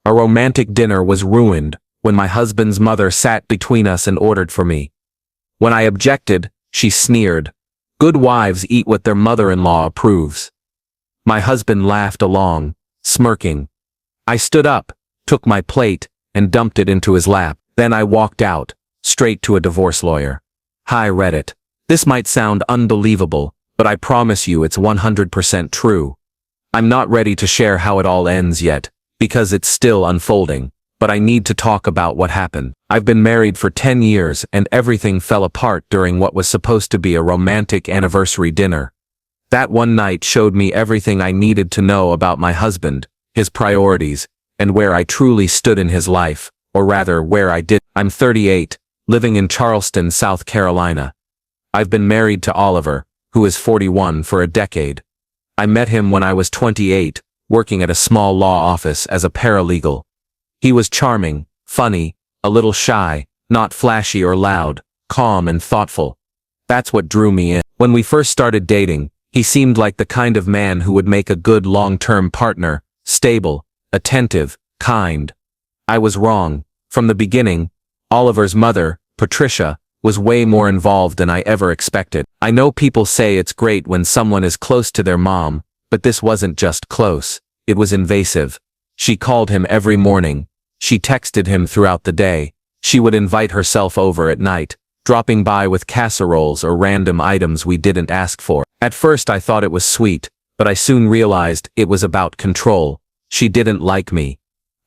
A romantic dinner was ruined when my husband's mother sat between us and ordered for me. When I objected, she sneered. Good wives eat what their mother-in-law approves. My husband laughed along, smirking. I stood up, took my plate, and dumped it into his lap. Then I walked out, straight to a divorce lawyer. Hi Reddit. This might sound unbelievable, but I promise you it's 100% true. I'm not ready to share how it all ends yet, because it's still unfolding, but I need to talk about what happened. I've been married for 10 years and everything fell apart during what was supposed to be a romantic anniversary dinner. That one night showed me everything I needed to know about my husband, his priorities, and where I truly stood in his life, or rather where I did. I'm 38, living in Charleston, South Carolina. I've been married to Oliver, who is 41, for a decade. I met him when I was 28, working at a small law office as a paralegal. He was charming, funny, a little shy, not flashy or loud, calm and thoughtful. That's what drew me in. When we first started dating, he seemed like the kind of man who would make a good long-term partner, stable, attentive, kind. I was wrong. From the beginning, Oliver's mother, Patricia, was way more involved than I ever expected. I know people say it's great when someone is close to their mom, but this wasn't just close, it was invasive. She called him every morning. She texted him throughout the day. She would invite herself over at night, dropping by with casseroles or random items we didn't ask for. At first I thought it was sweet, but I soon realized it was about control. She didn't like me.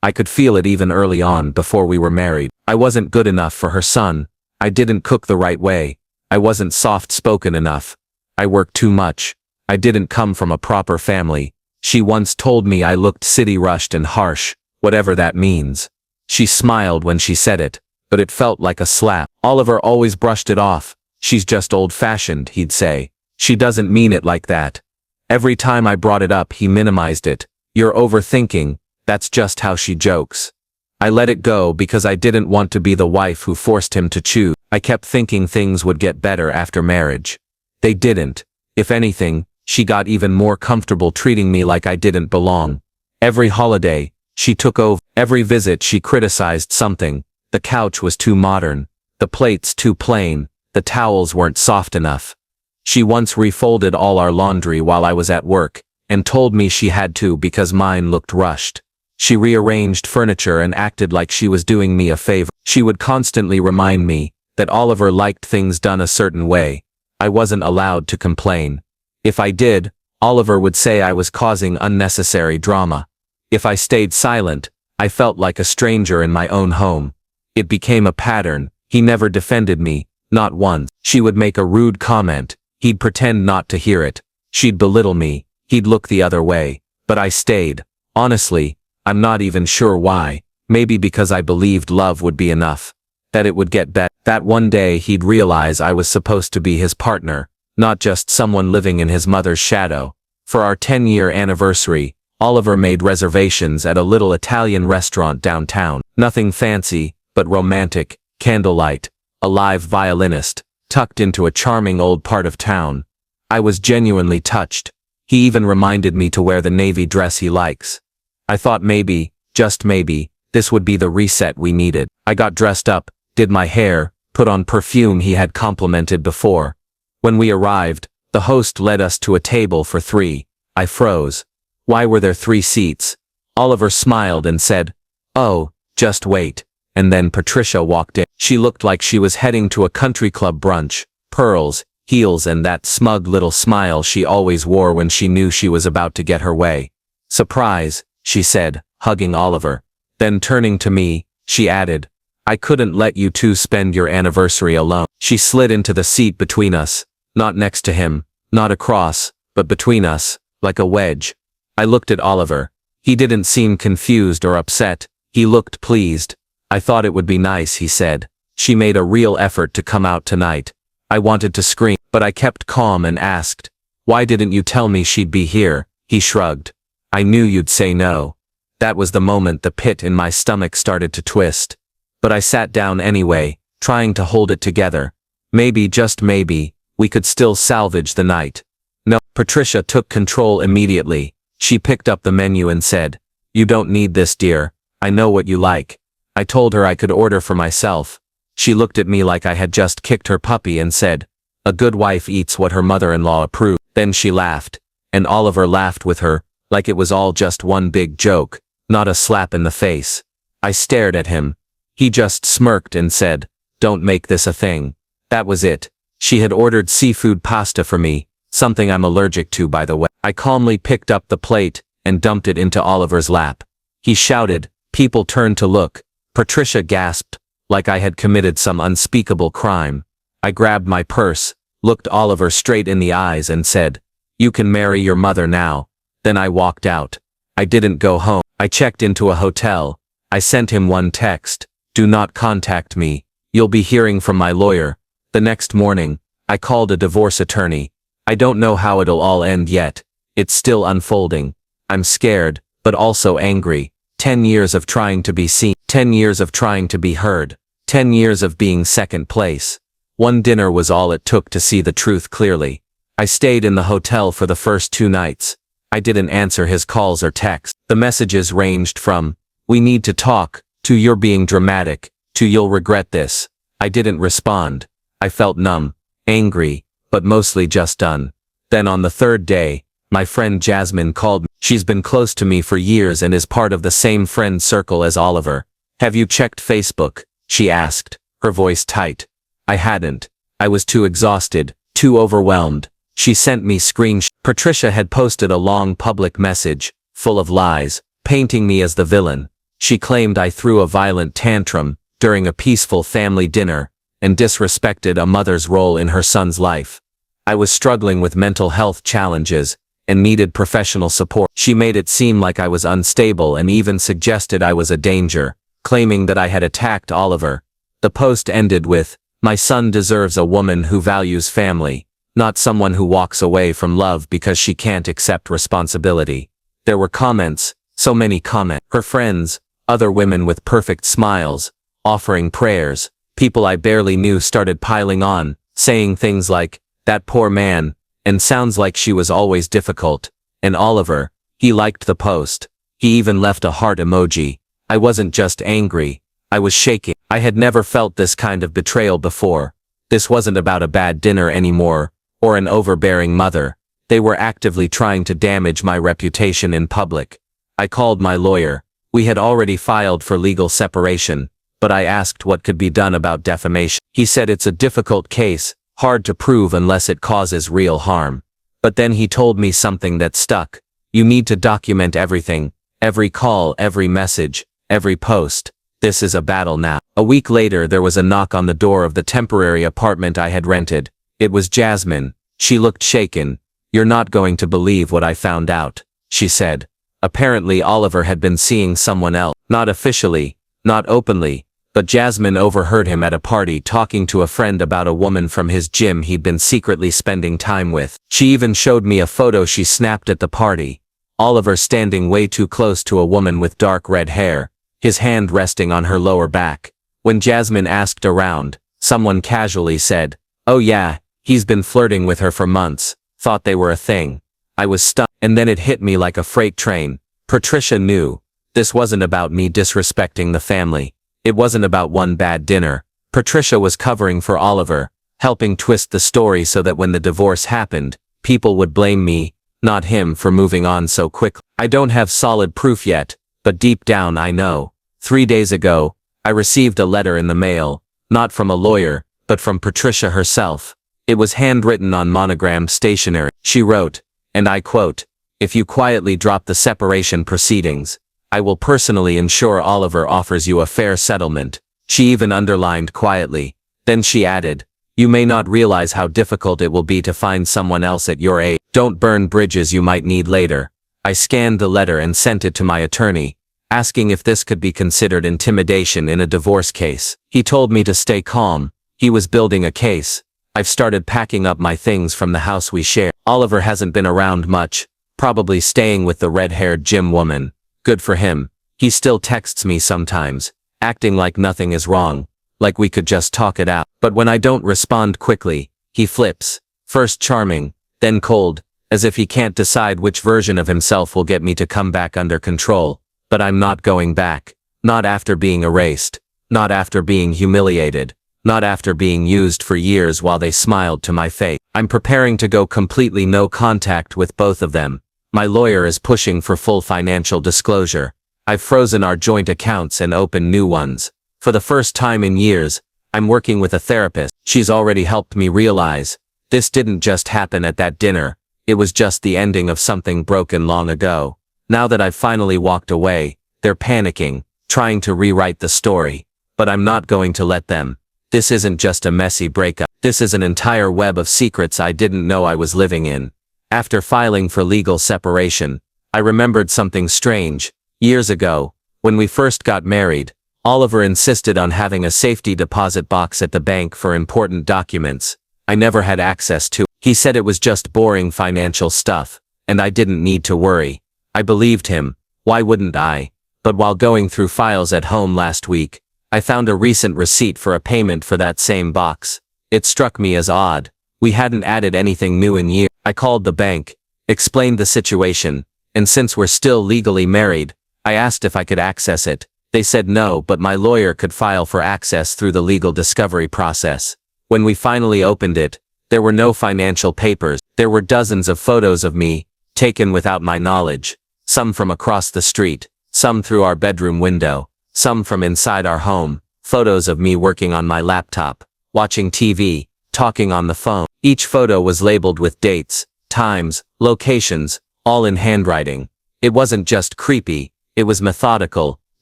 I could feel it even early on before we were married. I wasn't good enough for her son. I didn't cook the right way. I wasn't soft-spoken enough. I worked too much. I didn't come from a proper family. She once told me I looked city-rushed and harsh, whatever that means. She smiled when she said it, but it felt like a slap. Oliver always brushed it off. She's just old-fashioned, he'd say. She doesn't mean it like that. Every time I brought it up, he minimized it. You're overthinking. That's just how she jokes. I let it go because I didn't want to be the wife who forced him to choose. I kept thinking things would get better after marriage. They didn't. If anything, she got even more comfortable treating me like I didn't belong. Every holiday, she took over. Every visit she criticized something. The couch was too modern. The plates too plain. The towels weren't soft enough. She once refolded all our laundry while I was at work, and told me she had to because mine looked rushed. She rearranged furniture and acted like she was doing me a favor. She would constantly remind me that Oliver liked things done a certain way. I wasn't allowed to complain. If I did, Oliver would say I was causing unnecessary drama. If I stayed silent, I felt like a stranger in my own home. It became a pattern. He never defended me, not once. She would make a rude comment. He'd pretend not to hear it. She'd belittle me. He'd look the other way. But I stayed. Honestly, I'm not even sure why. Maybe because I believed love would be enough. That it would get better. That one day he'd realize I was supposed to be his partner, not just someone living in his mother's shadow. For our 10-year anniversary, Oliver made reservations at a little Italian restaurant downtown. Nothing fancy, but romantic, candlelight, a live violinist, tucked into a charming old part of town. I was genuinely touched. He even reminded me to wear the navy dress he likes. I thought maybe, just maybe, this would be the reset we needed. I got dressed up, did my hair, put on perfume he had complimented before. When we arrived, the host led us to a table for 3. I froze. Why were there 3 seats? Oliver smiled and said, "Oh, just wait." And then Patricia walked in. She looked like she was heading to a country club brunch, pearls, heels and that smug little smile she always wore when she knew she was about to get her way. "Surprise," she said, hugging Oliver. Then turning to me, she added, "I couldn't let you two spend your anniversary alone." She slid into the seat between us, not next to him, not across, but between us, like a wedge. I looked at Oliver. He didn't seem confused or upset. He looked pleased. "I thought it would be nice," he said. "She made a real effort to come out tonight." I wanted to scream, but I kept calm and asked, "Why didn't you tell me she'd be here?" He shrugged. "I knew you'd say no." That was the moment the pit in my stomach started to twist. But I sat down anyway, trying to hold it together. Maybe, just maybe, we could still salvage the night. No, Patricia took control immediately. She picked up the menu and said, "You don't need this, dear. I know what you like. I told her I could order for myself. She looked at me like I had just kicked her puppy and said, a good wife eats what her mother-in-law approved. Then she laughed, and Oliver laughed with her, like it was all just one big joke, not a slap in the face. I stared at him. He just smirked and said, don't make this a thing. That was it. She had ordered seafood pasta for me, something I'm allergic to, by the way. I calmly picked up the plate and dumped it into Oliver's lap. He shouted. People turned to look. Patricia gasped, like I had committed some unspeakable crime. I grabbed my purse, looked Oliver straight in the eyes and said, you can marry your mother now. Then I walked out. I didn't go home. I checked into a hotel. I sent him one text. Do not contact me. You'll be hearing from my lawyer. The next morning, I called a divorce attorney. I don't know how it'll all end yet. It's still unfolding. I'm scared, but also angry. 10 years of trying to be seen. 10 years of trying to be heard. 10 years of being second place. One dinner was all it took to see the truth clearly. I stayed in the hotel for the first 2 nights. I didn't answer his calls or texts. The messages ranged from, we need to talk, to you're being dramatic, to you'll regret this. I didn't respond. I felt numb, angry, but mostly just done. Then on the 3rd day, my friend Jasmine called me. She's been close to me for years and is part of the same friend circle as Oliver. Have you checked Facebook? She asked, her voice tight. I hadn't. I was too exhausted, too overwhelmed. She sent me screenshots. Patricia had posted a long public message, full of lies, painting me as the villain. She claimed I threw a violent tantrum during a peaceful family dinner and disrespected a mother's role in her son's life. I was struggling with mental health challenges and needed professional support. She made it seem like I was unstable and even suggested I was a danger, claiming that I had attacked Oliver. The post ended with, my son deserves a woman who values family, not someone who walks away from love because she can't accept responsibility. There were comments, so many comments. Her friends, other women with perfect smiles, offering prayers. People I barely knew started piling on, saying things like, that poor man, and sounds like she was always difficult. And Oliver, he liked the post. He even left a heart emoji. I wasn't just angry. I was shaking. I had never felt this kind of betrayal before. This wasn't about a bad dinner anymore, or an overbearing mother. They were actively trying to damage my reputation in public. I called my lawyer. We had already filed for legal separation, but I asked what could be done about defamation. He said it's a difficult case, hard to prove unless it causes real harm. But then he told me something that stuck. You need to document everything, every call, every message, every post. This is a battle now. A week later there was a knock on the door of the temporary apartment I had rented. It was Jasmine. She looked shaken. You're not going to believe what I found out, she said. Apparently Oliver had been seeing someone else. Not officially, not openly, but Jasmine overheard him at a party talking to a friend about a woman from his gym he'd been secretly spending time with. She even showed me a photo she snapped at the party. Oliver standing way too close to a woman with dark red hair, his hand resting on her lower back. When Jasmine asked around, someone casually said, oh yeah, he's been flirting with her for months, thought they were a thing. I was stunned, and then it hit me like a freight train. Patricia knew. This wasn't about me disrespecting the family. It wasn't about one bad dinner. Patricia was covering for Oliver, helping twist the story so that when the divorce happened, people would blame me, not him, for moving on so quickly. I don't have solid proof yet, but deep down I know. 3 days ago, I received a letter in the mail, not from a lawyer, but from Patricia herself. It was handwritten on monogrammed stationery. She wrote, and I quote, if you quietly drop the separation proceedings, I will personally ensure Oliver offers you a fair settlement. She even underlined quietly. Then she added, you may not realize how difficult it will be to find someone else at your age. Don't burn bridges you might need later. I scanned the letter and sent it to my attorney, asking if this could be considered intimidation in a divorce case. He told me to stay calm. He was building a case. I've started packing up my things from the house we share. Oliver hasn't been around much, probably staying with the red-haired gym woman. Good for him. He still texts me sometimes, acting like nothing is wrong, like we could just talk it out. But when I don't respond quickly, he flips. First charming, then cold, as if he can't decide which version of himself will get me to come back under control. But I'm not going back. Not after being erased. Not after being humiliated. Not after being used for years while they smiled to my face. I'm preparing to go completely no contact with both of them. My lawyer is pushing for full financial disclosure. I've frozen our joint accounts and opened new ones. For the first time in years, I'm working with a therapist. She's already helped me realize this didn't just happen at that dinner. It was just the ending of something broken long ago. Now that I've finally walked away, they're panicking, trying to rewrite the story. But I'm not going to let them. This isn't just a messy breakup. This is an entire web of secrets I didn't know I was living in. After filing for legal separation, I remembered something strange. Years ago, when we first got married, Oliver insisted on having a safety deposit box at the bank for important documents I never had access to. He said it was just boring financial stuff, and I didn't need to worry. I believed him. Why wouldn't I? But while going through files at home last week, I found a recent receipt for a payment for that same box. It struck me as odd. We hadn't added anything new in years. I called the bank, explained the situation, and since we're still legally married, I asked if I could access it. They said no, but my lawyer could file for access through the legal discovery process. When we finally opened it, there were no financial papers. There were dozens of photos of me, taken without my knowledge. Some from across the street, some through our bedroom window, some from inside our home. Photos of me working on my laptop, watching TV, talking on the phone. Each photo was labeled with dates, times, locations, all in handwriting. It wasn't just creepy, it was methodical,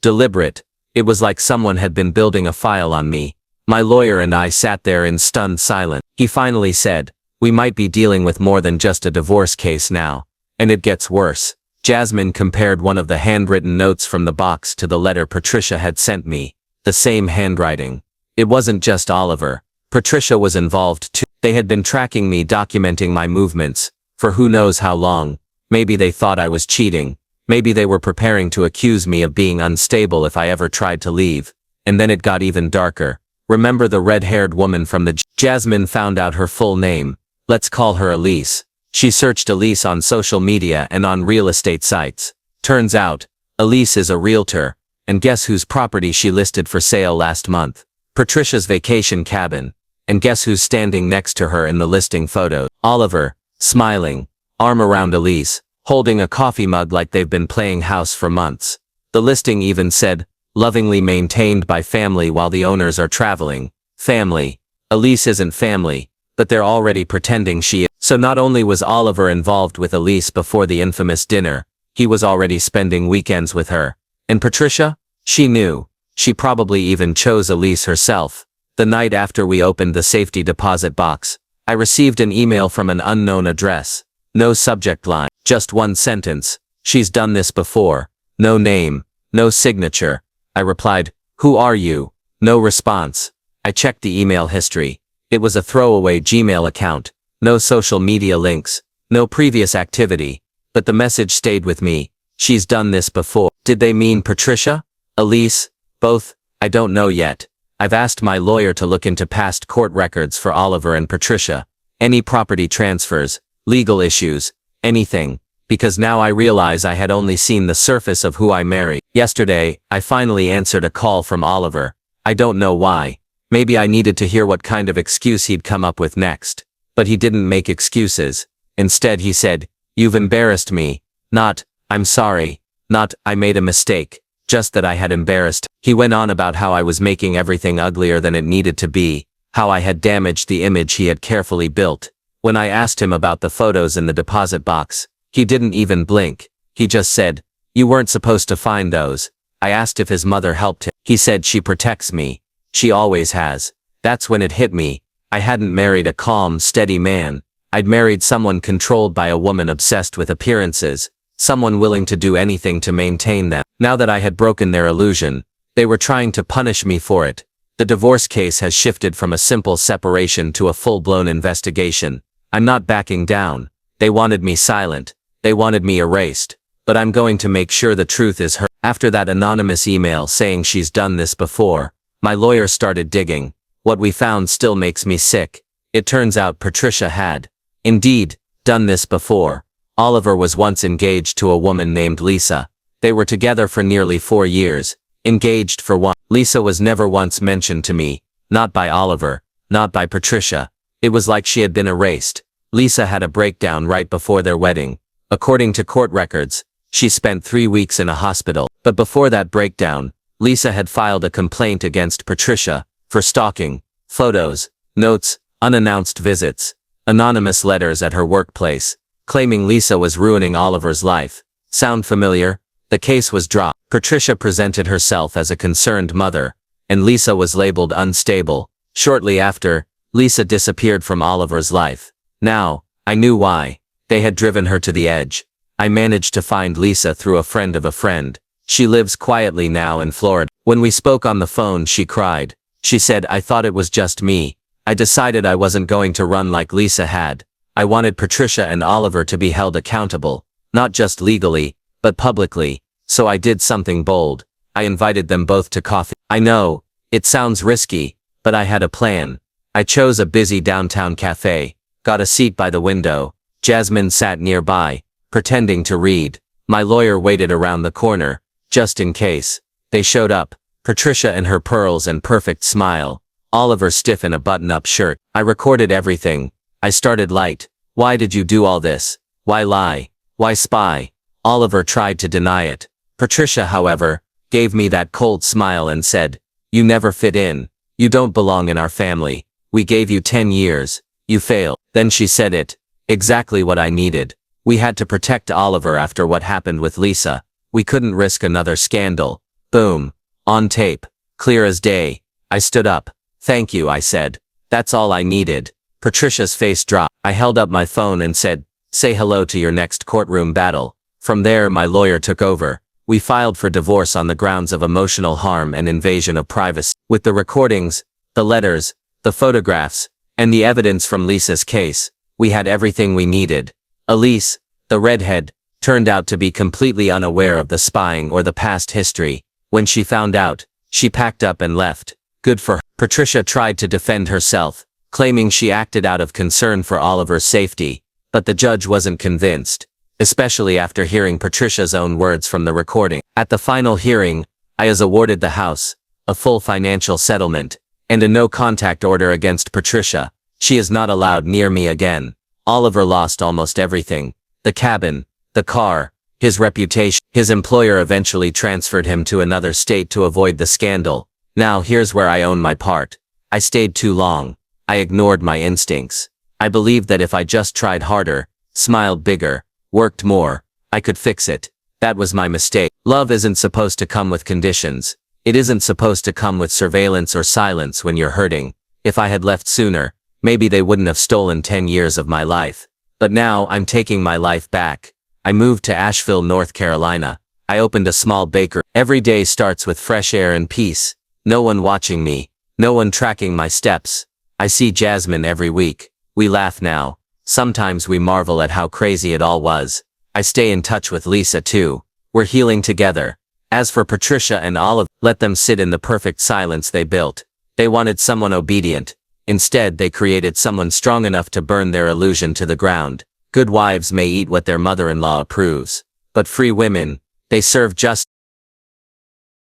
deliberate. It was like someone had been building a file on me. My lawyer and I sat there in stunned silence. He finally said, "We might be dealing with more than just a divorce case now. And it gets worse." Jasmine compared one of the handwritten notes from the box to the letter Patricia had sent me. The same handwriting. It wasn't just Oliver. Patricia was involved too. They had been tracking me, documenting my movements, for who knows how long. Maybe they thought I was cheating. Maybe they were preparing to accuse me of being unstable if I ever tried to leave. And then it got even darker. Remember the red-haired woman from the Jasmine found out her full name. Let's call her Elise. She searched Elise on social media and on real estate sites. Turns out, Elise is a realtor, and guess whose property she listed for sale last month? Patricia's vacation cabin. And guess who's standing next to her in the listing photo? Oliver, smiling, arm around Elise, holding a coffee mug like they've been playing house for months. The listing even said, lovingly maintained by family while the owners are traveling. Family. Elise isn't family, but they're already pretending she is. So not only was Oliver involved with Elise before the infamous dinner, he was already spending weekends with her. And Patricia? She knew. She probably even chose Elise herself. The night after we opened the safety deposit box, I received an email from an unknown address. No subject line, just one sentence. "She's done this before." No name, no signature. I replied, "Who are you?" No response. I checked the email history. It was a throwaway Gmail account. No social media links, no previous activity. But the message stayed with me. "She's done this before." Did they mean Patricia? Elise? Both? I don't know yet. I've asked my lawyer to look into past court records for Oliver and Patricia. Any property transfers, legal issues, anything. Because now I realize I had only seen the surface of who I married. Yesterday, I finally answered a call from Oliver. I don't know why. Maybe I needed to hear what kind of excuse he'd come up with next. But he didn't make excuses. Instead he said, "You've embarrassed me." Not, "I'm sorry." Not, "I made a mistake." Just that I had embarrassed. He went on about how I was making everything uglier than it needed to be, how I had damaged the image he had carefully built. When I asked him about the photos in the deposit box, he didn't even blink. He just said, "You weren't supposed to find those." I asked if his mother helped him. He said, "She protects me. She always has." That's when it hit me. I hadn't married a calm, steady man. I'd married someone controlled by a woman obsessed with appearances, someone willing to do anything to maintain them. Now that I had broken their illusion, they were trying to punish me for it. The divorce case has shifted from a simple separation to a full-blown investigation. I'm not backing down. They wanted me silent. They wanted me erased. But I'm going to make sure the truth is heard. After that anonymous email saying she's done this before, my lawyer started digging. What we found still makes me sick. It turns out Patricia had, indeed, done this before. Oliver was once engaged to a woman named Lisa. They were together for nearly 4 years. Engaged for one. Lisa was never once mentioned to me, not by Oliver, not by Patricia. It was like she had been erased. Lisa had a breakdown right before their wedding. According to court records, she spent 3 weeks in a hospital. But before that breakdown, Lisa had filed a complaint against Patricia for stalking, photos, notes, unannounced visits, anonymous letters at her workplace, claiming Lisa was ruining Oliver's life. Sound familiar? The case was dropped. Patricia presented herself as a concerned mother, and Lisa was labeled unstable. Shortly after, Lisa disappeared from Oliver's life. Now, I knew why. They had driven her to the edge. I managed to find Lisa through a friend of a friend. She lives quietly now in Florida. When we spoke on the phone, she cried. She said, "I thought it was just me. I decided I wasn't going to run like Lisa had. I wanted Patricia and Oliver to be held accountable, not just legally, but publicly. So I did something bold. I invited them both to coffee. I know, it sounds risky, but I had a plan. I chose a busy downtown cafe, got a seat by the window. Jasmine sat nearby, pretending to read. My lawyer waited around the corner, just in case. They showed up, Patricia in her pearls and perfect smile, Oliver stiff in a button-up shirt. I recorded everything. I started light. Why did you do all this? Why lie? Why spy? Oliver tried to deny it. Patricia, however, gave me that cold smile and said, "You never fit in. You don't belong in our family. We gave you 10 years. You failed." Then she said it. Exactly what I needed. We had to protect Oliver after what happened with Lisa. We couldn't risk another scandal. Boom. On tape. Clear as day. I stood up. "Thank you," I said. "That's all I needed." Patricia's face dropped. I held up my phone and said, "Say hello to your next courtroom battle." From there, my lawyer took over. We filed for divorce on the grounds of emotional harm and invasion of privacy. With the recordings, the letters, the photographs, and the evidence from Lisa's case, we had everything we needed. Elise, the redhead, turned out to be completely unaware of the spying or the past history. When she found out, she packed up and left. Good for her. Patricia tried to defend herself, claiming she acted out of concern for Oliver's safety, but the judge wasn't convinced, especially after hearing Patricia's own words from the recording. At the final hearing, I was awarded the house, a full financial settlement, and a no-contact order against Patricia. She is not allowed near me again. Oliver lost almost everything. The cabin, the car, his reputation. His employer eventually transferred him to another state to avoid the scandal. Now here's where I own my part. I stayed too long. I ignored my instincts. I believed that if I just tried harder, smiled bigger, worked more, I could fix it. That was my mistake. Love isn't supposed to come with conditions. It isn't supposed to come with surveillance or silence when you're hurting. If I had left sooner, maybe they wouldn't have stolen 10 years of my life. But now I'm taking my life back. I moved to Asheville, North Carolina. I opened a small bakery. Every day starts with fresh air and peace. No one watching me. No one tracking my steps. I see Jasmine every week. We laugh now. Sometimes we marvel at how crazy it all was. I stay in touch with Lisa too. We're healing together. As for Patricia and Olive, let them sit in the perfect silence they built. They wanted someone obedient. Instead, they created someone strong enough to burn their illusion to the ground. Good wives may eat what their mother-in-law approves. But free women, they serve justice.